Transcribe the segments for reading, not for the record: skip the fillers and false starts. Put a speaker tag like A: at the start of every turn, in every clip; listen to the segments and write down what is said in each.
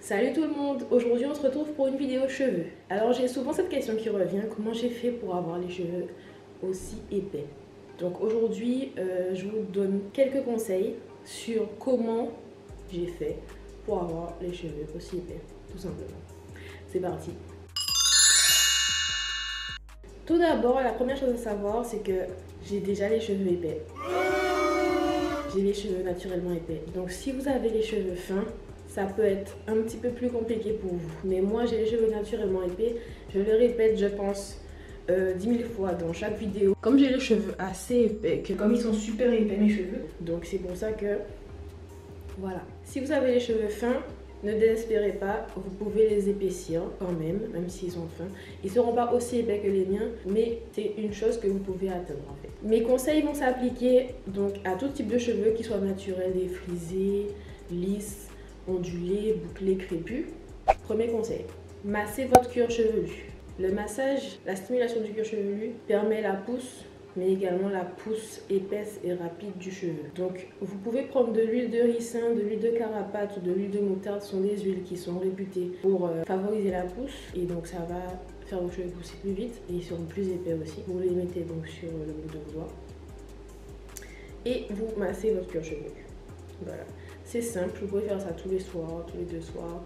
A: Salut tout le monde, aujourd'hui on se retrouve pour une vidéo cheveux. Alors j'ai souvent cette question qui revient, comment j'ai fait pour avoir les cheveux aussi épais? Donc aujourd'hui je vous donne quelques conseils sur comment j'ai fait pour avoir les cheveux aussi épais, tout simplement. C'est parti. Tout d'abord, la première chose à savoir, c'est que j'ai déjà les cheveux épais. J'ai les cheveux naturellement épais. Donc si vous avez les cheveux fins, ça peut être un petit peu plus compliqué pour vous. Mais moi, j'ai les cheveux naturellement épais. Je le répète, je pense, 10 000 fois dans chaque vidéo. Comme j'ai les cheveux assez épais, comme ils sont super épais mes cheveux, donc c'est pour ça que, voilà. Si vous avez les cheveux fins, ne désespérez pas, vous pouvez les épaissir quand même, même s'ils sont fins. Ils ne seront pas aussi épais que les miens, mais c'est une chose que vous pouvez atteindre en fait. Mes conseils vont s'appliquer donc à tout type de cheveux, qu'ils soient naturels, défrisés, lisses, ondulés, bouclés, crépus. Premier conseil, massez votre cuir chevelu. Le massage, la stimulation du cuir chevelu permet la pousse, mais également la pousse épaisse et rapide du cheveu. Donc vous pouvez prendre de l'huile de ricin, de l'huile de carapate ou de l'huile de moutarde. Ce sont des huiles qui sont réputées pour favoriser la pousse, et donc ça va faire vos cheveux pousser plus vite et ils seront plus épais aussi. Vous les mettez donc sur le bout de vos doigts et vous massez votre cuir chevelu. Voilà, c'est simple, vous pouvez faire ça tous les soirs, tous les 2 soirs,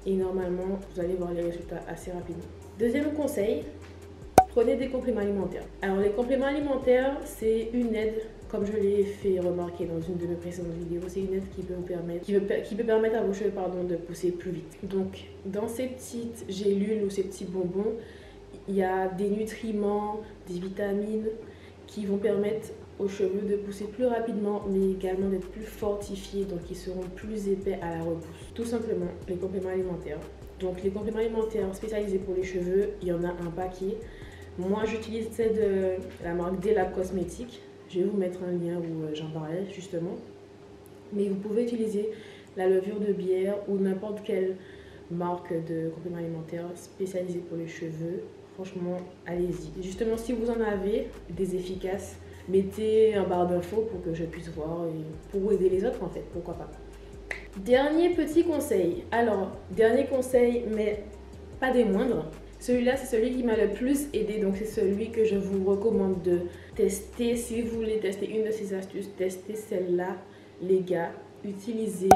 A: et normalement vous allez voir les résultats assez rapidement. Deuxième conseil, prenez des compléments alimentaires. Alors les compléments alimentaires, c'est une aide, comme je l'ai fait remarquer dans une de mes précédentes vidéos, c'est une aide qui peut permettre à vos cheveux de pousser plus vite. Donc dans ces petites gélules ou ces petits bonbons, il y a des nutriments, des vitamines qui vont permettre aux cheveux de pousser plus rapidement, mais également d'être plus fortifiés, donc ils seront plus épais à la repousse. Tout simplement, les compléments alimentaires. Donc les compléments alimentaires spécialisés pour les cheveux, il y en a un paquet. Moi j'utilise celle de la marque Della Cosmétique. Je vais vous mettre un lien où j'en parlais justement. Mais vous pouvez utiliser la levure de bière ou n'importe quelle marque de compléments alimentaires spécialisés pour les cheveux. Franchement, allez-y. Justement, si vous en avez des efficaces, mettez un barre d'infos pour que je puisse voir et pour aider les autres en fait, pourquoi pas. Dernier petit conseil. Alors, dernier conseil, mais pas des moindres. Celui-là, c'est celui qui m'a le plus aidé, donc c'est celui que je vous recommande de tester. Si vous voulez tester une de ces astuces, testez celle-là, les gars. Utilisez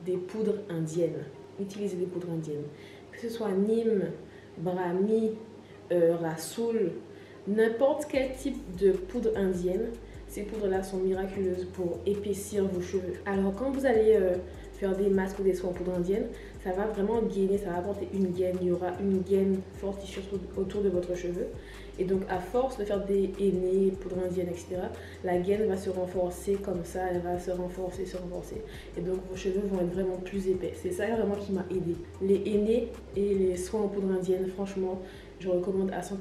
A: des poudres indiennes. Utilisez des poudres indiennes. Que ce soit Nîmes, Brahmi, Rasoul, n'importe quel type de poudre indienne, ces poudres-là sont miraculeuses pour épaissir vos cheveux. Alors quand vous allez faire des masques ou des soins en poudre indienne, ça va vraiment gainer, ça va apporter une gaine, il y aura une gaine fortifiée autour de votre cheveu. Et donc à force de faire des hennées, poudre indienne, etc., la gaine va se renforcer comme ça, elle va se renforcer. Et donc vos cheveux vont être vraiment plus épais. C'est ça vraiment qui m'a aidé. Les hennées et les soins en poudre indienne, franchement, je recommande à 100%.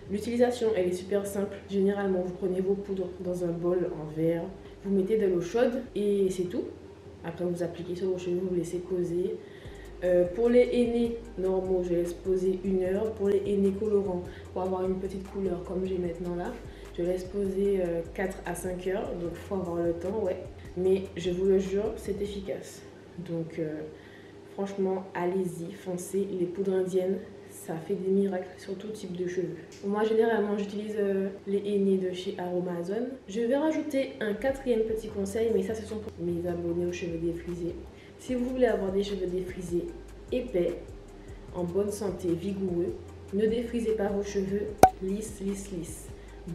A: L'utilisation, elle est super simple. Généralement, vous prenez vos poudres dans un bol en verre, vous mettez de l'eau chaude et c'est tout. Après, vous appliquez sur vos cheveux, vous laissez poser. Pour les hennées normaux, je laisse poser 1 heure. Pour les hennées colorants, pour avoir une petite couleur comme j'ai maintenant là, je laisse poser 4 à 5 heures. Donc, il faut avoir le temps, ouais. Mais je vous le jure, c'est efficace. Donc, franchement, allez-y, foncez. Les poudres indiennes, ça fait des miracles sur tout type de cheveux. Moi, généralement, j'utilise les hennées de chez Aromazone. Je vais rajouter un 4e petit conseil, mais ça, ce sont pour mes abonnés aux cheveux défrisés. Si vous voulez avoir des cheveux défrisés épais, en bonne santé, vigoureux, ne défrisez pas vos cheveux lisses.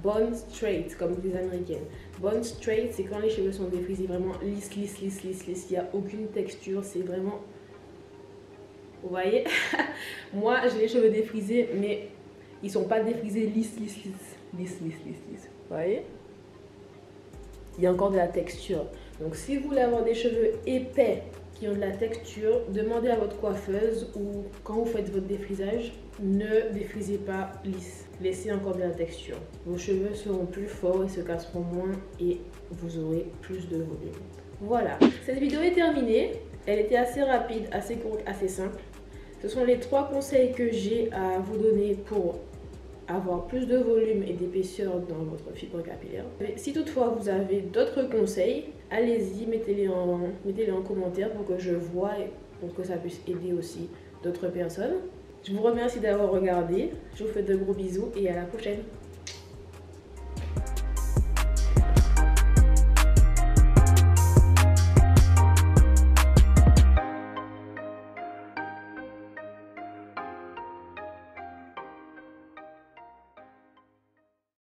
A: Bone straight, comme les américaines. Bone straight, c'est quand les cheveux sont défrisés vraiment lisses. Il n'y a aucune texture, c'est vraiment... Vous voyez? Moi, j'ai les cheveux défrisés, mais ils sont pas défrisés lisses. Vous voyez? Il y a encore de la texture. Donc, si vous voulez avoir des cheveux épais qui ont de la texture, demandez à votre coiffeuse ou quand vous faites votre défrisage, ne défrisez pas lisse. Laissez encore de la texture. Vos cheveux seront plus forts, ils se casseront moins et vous aurez plus de volume. Voilà, cette vidéo est terminée. Elle était assez rapide, assez courte, assez simple. Ce sont les 3 conseils que j'ai à vous donner pour avoir plus de volume et d'épaisseur dans votre fibre capillaire. Si toutefois vous avez d'autres conseils, allez-y, mettez-les en commentaire pour que je vois pour que ça puisse aider aussi d'autres personnes. Je vous remercie d'avoir regardé, je vous fais de gros bisous et à la prochaine.